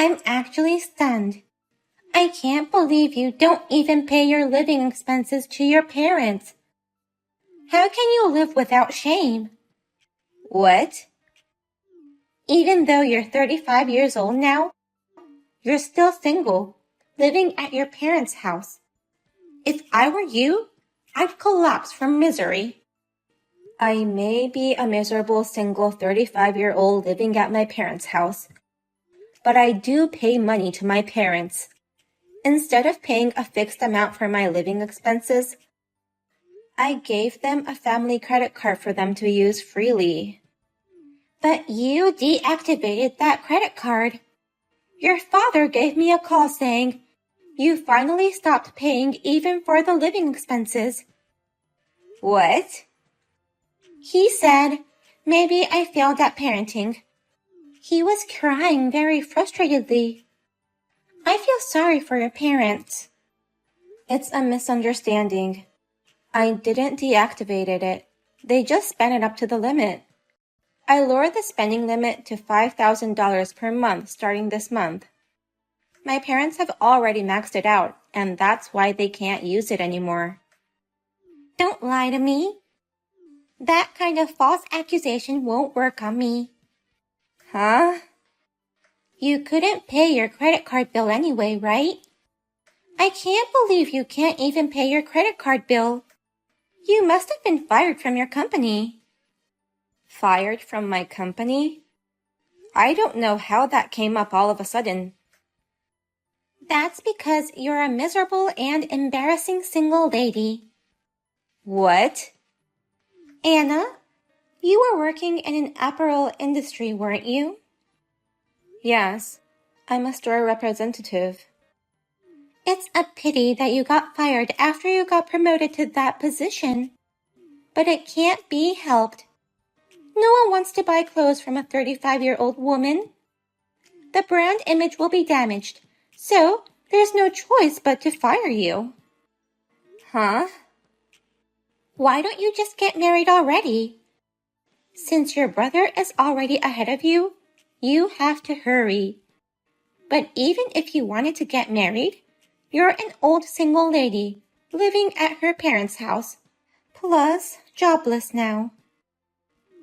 I'm actually stunned. I can't believe you don't even pay your living expenses to your parents. How can you live without shame? What? Even though you're 35 years old now, you're still single, living at your parents' house. If I were you, I'd collapse from misery. I may be a miserable single 35-year-old living at my parents' house, but I do pay money to my parents. Instead of paying a fixed amount for my living expenses, I gave them a family credit card for them to use freely. But you deactivated that credit card. Your father gave me a call saying, you finally stopped paying even for the living expenses. What? He said, maybe I failed at parenting. He was crying very frustratedly. I feel sorry for your parents. It's a misunderstanding. I didn't deactivate it. They just spent it up to the limit. I lowered the spending limit to $5,000 per month starting this month. My parents have already maxed it out, and that's why they can't use it anymore. Don't lie to me. That kind of false accusation won't work on me. Huh? You couldn't pay your credit card bill anyway, right? I can't believe you can't even pay your credit card bill. You must have been fired from your company. Fired from my company? I don't know how that came up all of a sudden. That's because you're a miserable and embarrassing single lady. What? Anna, you were working in an apparel industry, weren't you? Yes, I'm a store representative. It's a pity that you got fired after you got promoted to that position. But it can't be helped. No one wants to buy clothes from a 35-year-old woman. The brand image will be damaged, so there's no choice but to fire you. Huh? Why don't you just get married already? Since your brother is already ahead of you, you have to hurry. But even if you wanted to get married, you're an old single lady living at her parents' house, plus jobless now.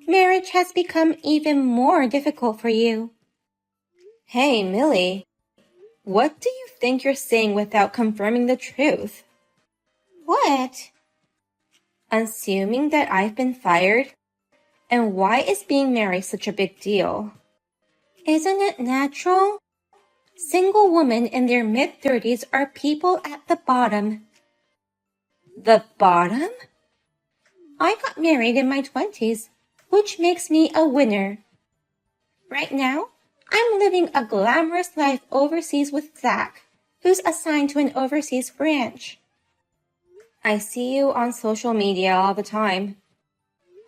Marriage has become even more difficult for you. Hey, Millie, what do you think you're saying without confirming the truth? What? Assuming that I've been fired? And why is being married such a big deal? Isn't it natural? Single women in their mid-30s are people at the bottom. The bottom? I got married in my 20s, which makes me a winner. Right now, I'm living a glamorous life overseas with Zach, who's assigned to an overseas branch. I see you on social media all the time.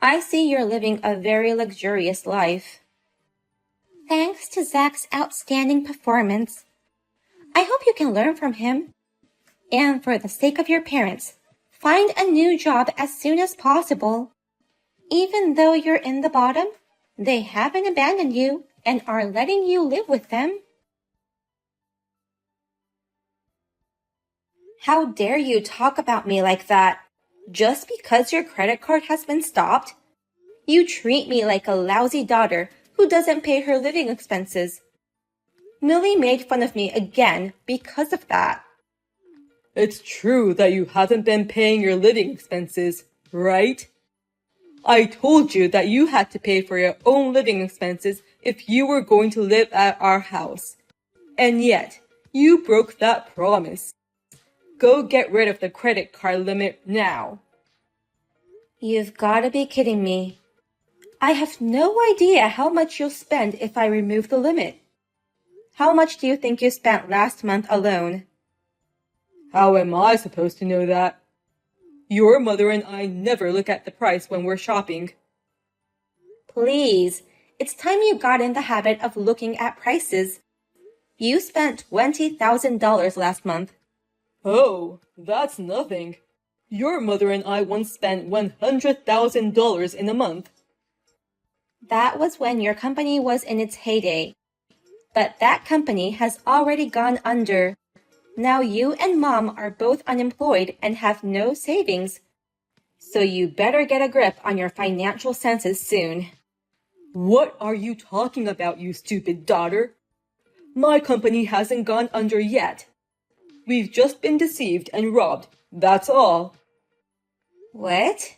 I see you're living a very luxurious life. Thanks to Zach's outstanding performance. I hope you can learn from him. And for the sake of your parents, find a new job as soon as possible. Even though you're in the bottom, they haven't abandoned you and are letting you live with them. How dare you talk about me like that? Just because your credit card has been stopped? You treat me like a lousy daughter who doesn't pay her living expenses. Millie made fun of me again because of that. It's true that you haven't been paying your living expenses, right? I told you that you had to pay for your own living expenses if you were going to live at our house. And yet, you broke that promise. Go get rid of the credit card limit now. You've got to be kidding me. I have no idea how much you'll spend if I remove the limit. How much do you think you spent last month alone? How am I supposed to know that? Your mother and I never look at the price when we're shopping. Please, it's time you got in the habit of looking at prices. You spent $20,000 last month. Oh, that's nothing. Your mother and I once spent $100,000 in a month. That was when your company was in its heyday. But that company has already gone under. Now you and Mom are both unemployed and have no savings. So you better get a grip on your financial senses soon. What are you talking about, you stupid daughter? My company hasn't gone under yet. We've just been deceived and robbed, that's all. What?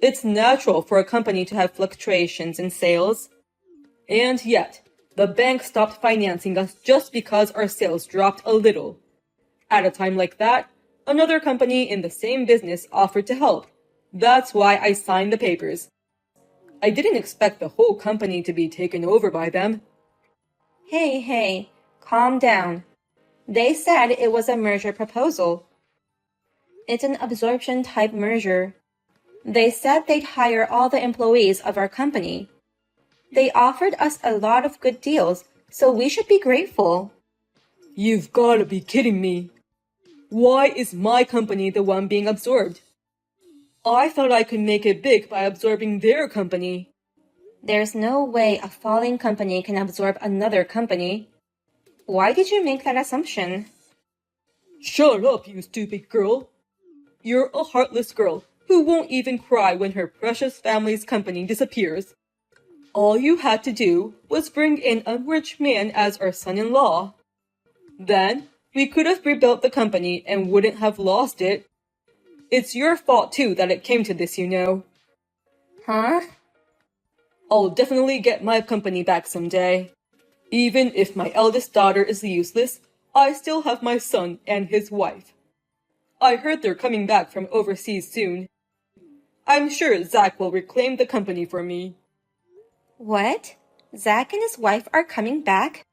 It's natural for a company to have fluctuations in sales. And yet, the bank stopped financing us just because our sales dropped a little. At a time like that, another company in the same business offered to help. That's why I signed the papers. I didn't expect the whole company to be taken over by them. Hey, calm down. They said it was a merger proposal. It's an absorption type merger. They said they'd hire all the employees of our company. They offered us a lot of good deals, so we should be grateful. You've gotta be kidding me. Why is my company the one being absorbed? I thought I could make it big by absorbing their company. There's no way a falling company can absorb another company. Why did you make that assumption? Shut up, you stupid girl. You're a heartless girl who won't even cry when her precious family's company disappears. All you had to do was bring in a rich man as our son-in-law. Then, we could have rebuilt the company and wouldn't have lost it. It's your fault too that it came to this, you know. Huh? I'll definitely get my company back someday. Even if my eldest daughter is useless, I still have my son and his wife. I heard they're coming back from overseas soon. I'm sure Zach will reclaim the company for me. What? Zach and his wife are coming back?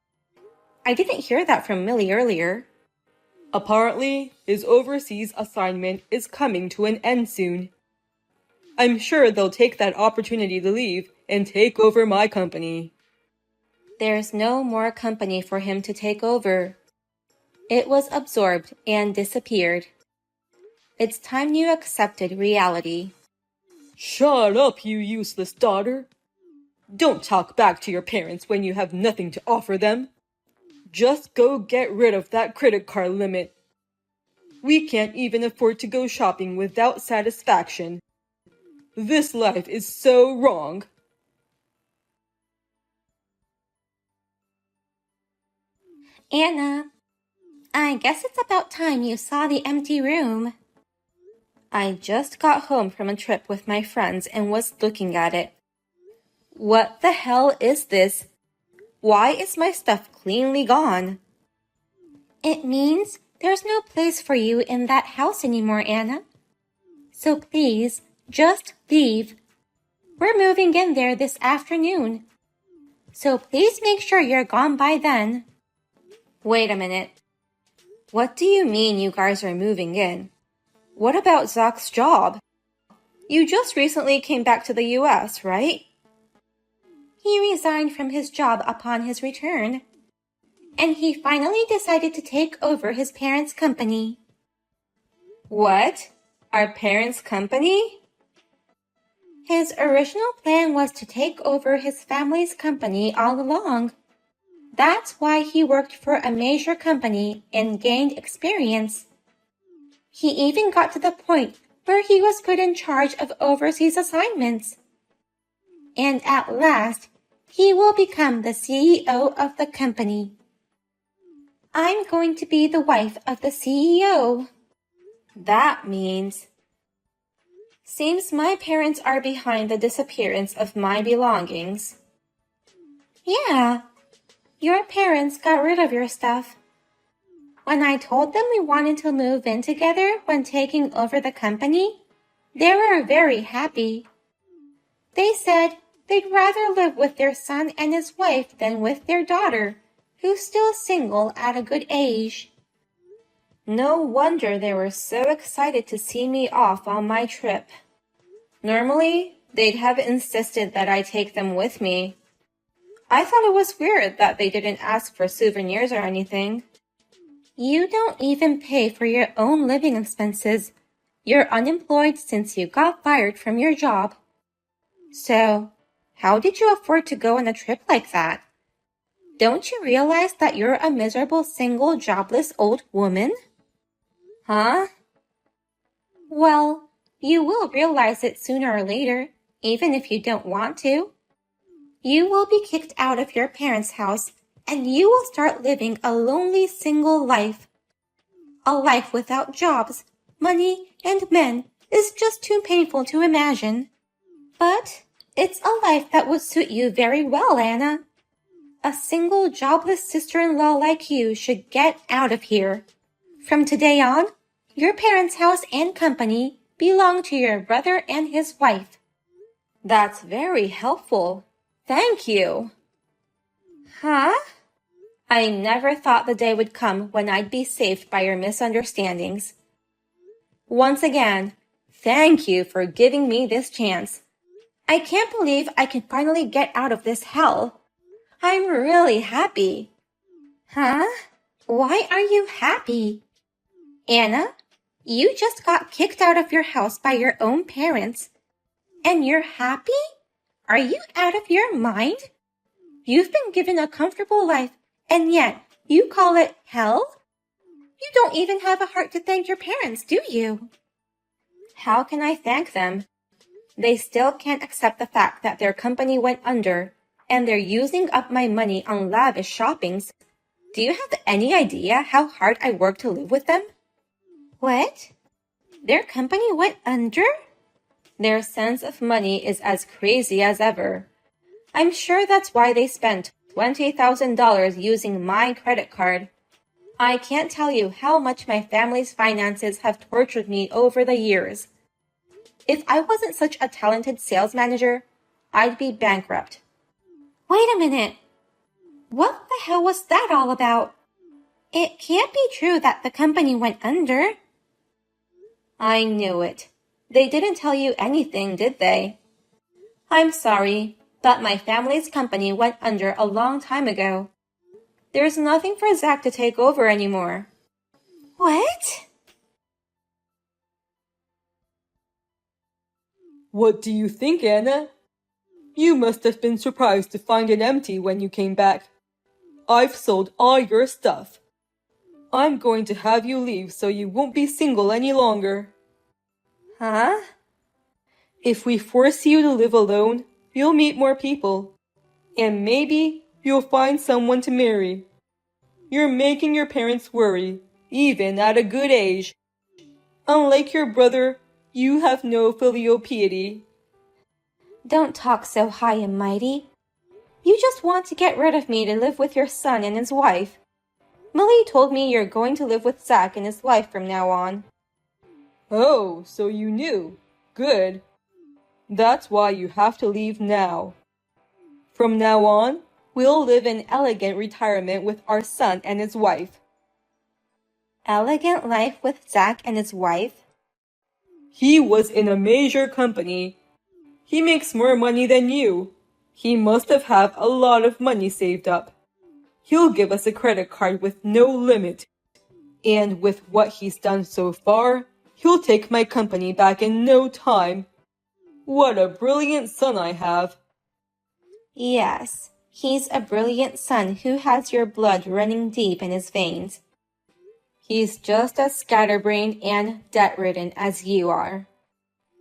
I didn't hear that from Millie earlier. Apparently, his overseas assignment is coming to an end soon. I'm sure they'll take that opportunity to leave and take over my company. There's no more company for him to take over. It was absorbed and disappeared. It's time you accepted reality. Shut up, you useless daughter. Don't talk back to your parents when you have nothing to offer them. Just go get rid of that credit card limit. We can't even afford to go shopping without satisfaction. This life is so wrong. Anna, I guess it's about time you saw the empty room. I just got home from a trip with my friends and was looking at it. What the hell is this? Why is my stuff cleanly gone? It means there's no place for you in that house anymore, Anna. So please, just leave. We're moving in there this afternoon. So please make sure you're gone by then. Wait a minute. What do you mean you guys are moving in? What about Zach's job? You just recently came back to the US, right? He resigned from his job upon his return, and he finally decided to take over his parents' company. What? Our parents' company? His original plan was to take over his family's company all along. That's why he worked for a major company and gained experience. He even got to the point where he was put in charge of overseas assignments. And at last, he will become the CEO of the company. I'm going to be the wife of the CEO. That means... Seems my parents are behind the disappearance of my belongings. Yeah, your parents got rid of your stuff. When I told them we wanted to move in together when taking over the company, they were very happy. They said they'd rather live with their son and his wife than with their daughter, who's still single at a good age. No wonder they were so excited to see me off on my trip. Normally, they'd have insisted that I take them with me. I thought it was weird that they didn't ask for souvenirs or anything. You don't even pay for your own living expenses. You're unemployed since you got fired from your job. So, how did you afford to go on a trip like that? Don't you realize that you're a miserable, single, jobless old woman? Huh? Well, you will realize it sooner or later, even if you don't want to. You will be kicked out of your parents' house, and you will start living a lonely, single life. A life without jobs, money, and men is just too painful to imagine. But it's a life that would suit you very well, Anna. A single, jobless sister-in-law like you should get out of here. From today on, your parents' house and company belong to your brother and his wife. That's very helpful. Thank you. Huh? I never thought the day would come when I'd be saved by your misunderstandings. Once again, thank you for giving me this chance. I can't believe I can finally get out of this hell. I'm really happy. Huh? Why are you happy? Anna, you just got kicked out of your house by your own parents. And you're happy? Are you out of your mind? You've been given a comfortable life, and yet you call it hell? You don't even have a heart to thank your parents, do you? How can I thank them? They still can't accept the fact that their company went under, and they're using up my money on lavish shoppings. Do you have any idea how hard I work to live with them? What? Their company went under? Their sense of money is as crazy as ever. I'm sure that's why they spent $20,000 using my credit card. I can't tell you how much my family's finances have tortured me over the years. If I wasn't such a talented sales manager, I'd be bankrupt. Wait a minute. What the hell was that all about? It can't be true that the company went under. I knew it. They didn't tell you anything, did they? I'm sorry, but my family's company went under a long time ago. There's nothing for Zach to take over anymore. What? What do you think, Anna? You must have been surprised to find it empty when you came back. I've sold all your stuff. I'm going to have you leave so you won't be single any longer. Huh? If we force you to live alone, you'll meet more people. And maybe you'll find someone to marry. You're making your parents worry, even at a good age. Unlike your brother, you have no filial piety. Don't talk so high and mighty. You just want to get rid of me to live with your son and his wife. Millie told me you're going to live with Zach and his wife from now on. Oh, so you knew. Good. That's why you have to leave now. From now on, we'll live in elegant retirement with our son and his wife. Elegant life with Zach and his wife? He was in a major company. He makes more money than you. He must have had a lot of money saved up. He'll give us a credit card with no limit. And with what he's done so far, he'll take my company back in no time. What a brilliant son I have. Yes, he's a brilliant son who has your blood running deep in his veins. He's just as scatterbrained and debt-ridden as you are.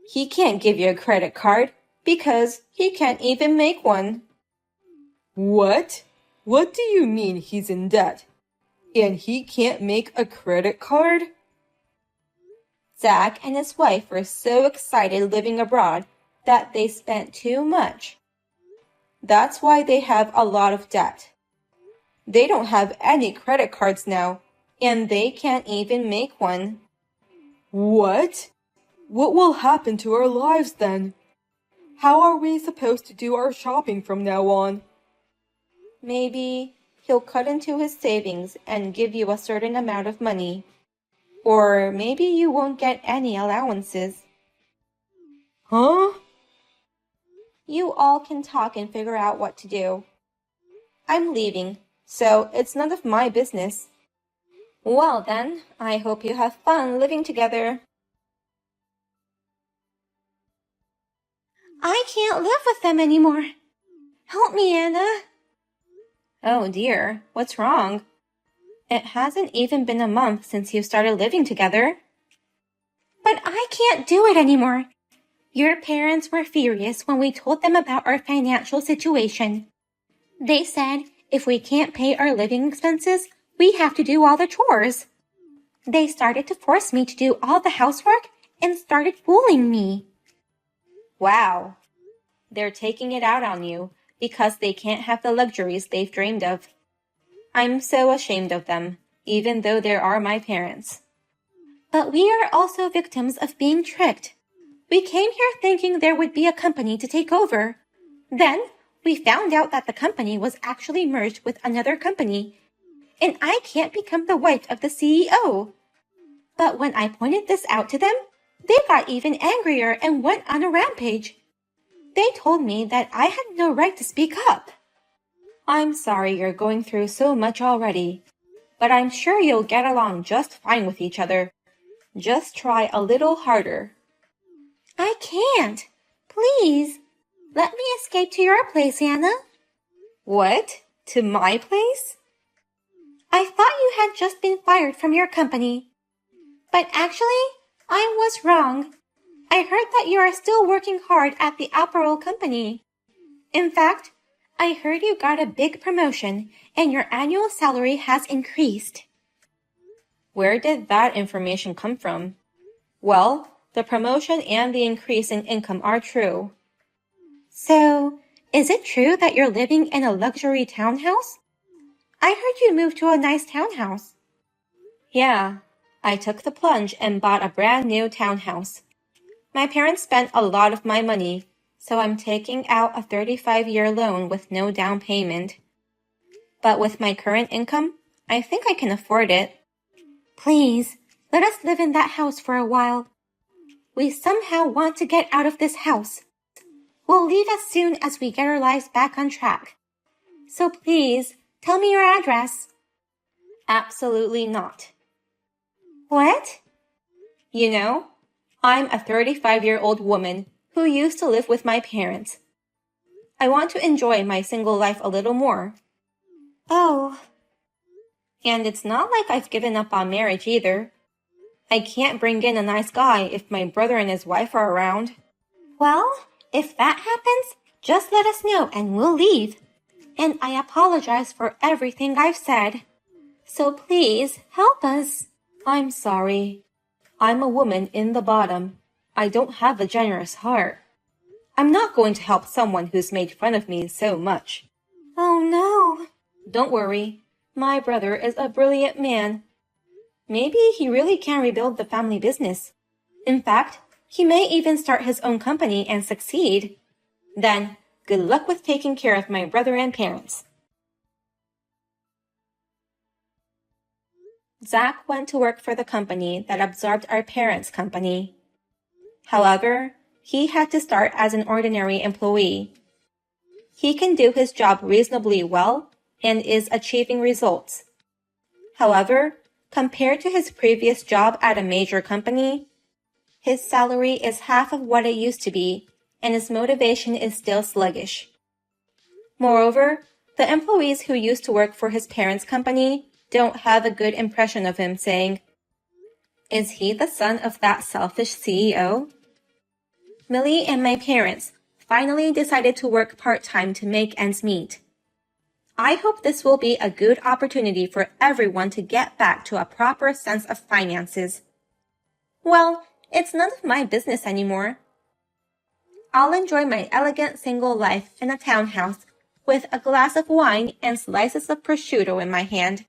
He can't give you a credit card because he can't even make one. What? What do you mean he's in debt? And he can't make a credit card? Zach and his wife were so excited living abroad that they spent too much. That's why they have a lot of debt. They don't have any credit cards now, and they can't even make one. What? What will happen to our lives then? How are we supposed to do our shopping from now on? Maybe he'll cut into his savings and give you a certain amount of money. Or maybe you won't get any allowances. Huh? You all can talk and figure out what to do. I'm leaving, so it's none of my business. Well then, I hope you have fun living together. I can't live with them anymore. Help me, Anna. Oh dear, what's wrong? It hasn't even been a month since you started living together. But I can't do it anymore. Your parents were furious when we told them about our financial situation. They said if we can't pay our living expenses, we have to do all the chores. They started to force me to do all the housework and started fooling me. Wow. They're taking it out on you because they can't have the luxuries they've dreamed of. I'm so ashamed of them, even though they are my parents. But we are also victims of being tricked. We came here thinking there would be a company to take over. Then we found out that the company was actually merged with another company, and I can't become the wife of the CEO. But when I pointed this out to them, they got even angrier and went on a rampage. They told me that I had no right to speak up. I'm sorry you're going through so much already, but I'm sure you'll get along just fine with each other. Just try a little harder. I can't. Please, let me escape to your place, Anna. What? To my place? I thought you had just been fired from your company. But actually, I was wrong. I heard that you are still working hard at the apparel company. In fact, I heard you got a big promotion and your annual salary has increased. Where did that information come from? Well, the promotion and the increase in income are true. So, is it true that you're living in a luxury townhouse? I heard you moved to a nice townhouse. Yeah, I took the plunge and bought a brand new townhouse. My parents spent a lot of my money, so I'm taking out a 35-year loan with no down payment. But with my current income, I think I can afford it. Please, let us live in that house for a while. We somehow want to get out of this house. We'll leave as soon as we get our lives back on track. So please, tell me your address. Absolutely not. What? You know, I'm a 35-year-old woman who used to live with my parents. I want to enjoy my single life a little more. Oh. And it's not like I've given up on marriage either. I can't bring in a nice guy if my brother and his wife are around. Well, if that happens, just let us know and we'll leave. And I apologize for everything I've said. So please, help us. I'm sorry. I'm a woman in the bottom. I don't have a generous heart. I'm not going to help someone who's made fun of me so much. Oh no. Don't worry. My brother is a brilliant man. Maybe he really can rebuild the family business. In fact, he may even start his own company and succeed. Then, good luck with taking care of my brother and parents. Zach went to work for the company that absorbed our parents' company. However, he had to start as an ordinary employee. He can do his job reasonably well and is achieving results. However, compared to his previous job at a major company, his salary is half of what it used to be, and his motivation is still sluggish. Moreover, the employees who used to work for his parents' company don't have a good impression of him, saying, "Is he the son of that selfish CEO?" Millie and my parents finally decided to work part-time to make ends meet. I hope this will be a good opportunity for everyone to get back to a proper sense of finances. Well, it's none of my business anymore. I'll enjoy my elegant single life in a townhouse with a glass of wine and slices of prosciutto in my hand.